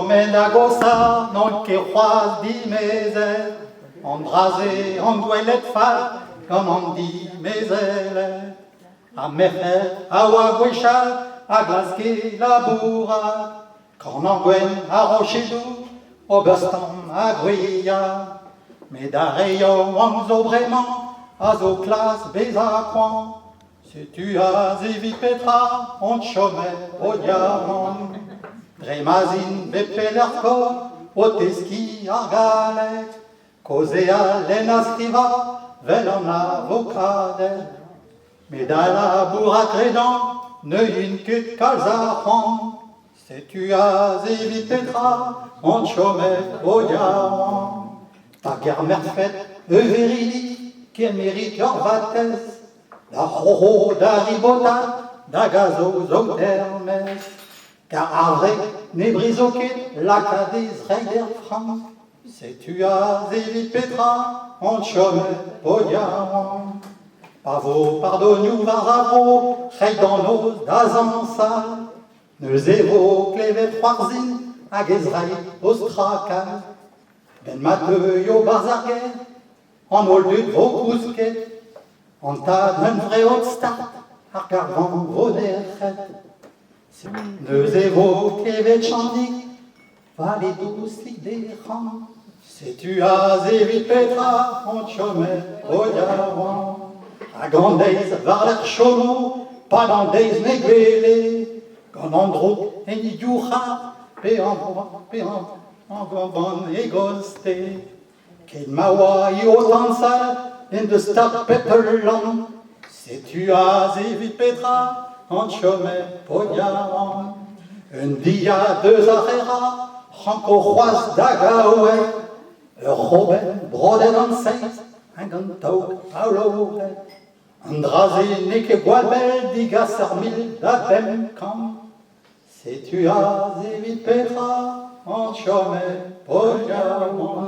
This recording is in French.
Chomenagosa, non que roise dit mes ailes, embrasé, en douellette fat, comme on dit mes ailes. À Merher, à Wagwisha, à Glasgow, la Bourra, Cornanguen, à Rochedou, au Baston, à Gruya, Médareyo, Wangzo, Brément, à Zoclas, Bézacroix. Si tu as évi Petra, on te chômait au diamant. Drémazine, Bepelerko, au Teski, Argalet, Cosea, Lenastriva, Velon, Avocade. Mais dans la bourra crédant, ne yin que calzafan. Si tu as évi Petra, on te chômait au diamant. Ta guerre merfette, Everidi, qui mérite leur vatesse. Da roho, da ribota, da gazo, zotermes. Car avec Nébrisoquet, l'Acadie, Reider, France. Si tu as évi Petra, on te chômait au diamant. Pavo, pardonne-nous, Varzavo, Reidanos, d'Azansa. Nous évoque les Vétroirzines, à Gezraï, Ostraka. Ben Mateux, yo Barzarguet, en Oldut, vos cousquets. On t'a d'un vrai haut start, à regardant vos derrêtes. Nous évoque les Vétchandiques, va les douces des rangs. Si tu as évi Petra, on te chômait au diamant. À Gandeis, vers l'air chomo, pas Gandeis, Néguélé. Ganandro, et Nidjoucha, Péan, Gambon, et Gosté. Kedmawa, Iotansal, in the start Pepperland. Si tu as évi Petra, on te chômait au diamant. Un dia, deux arrera, Ranco Roise d'Agaouet. Robin, Broden en Saint, un gantau, Paulouet. Andrasé, Neke Gualbel, Diga Sermil, d'Abem Camp. Si tu as évi Petra, on te chômait au diamant.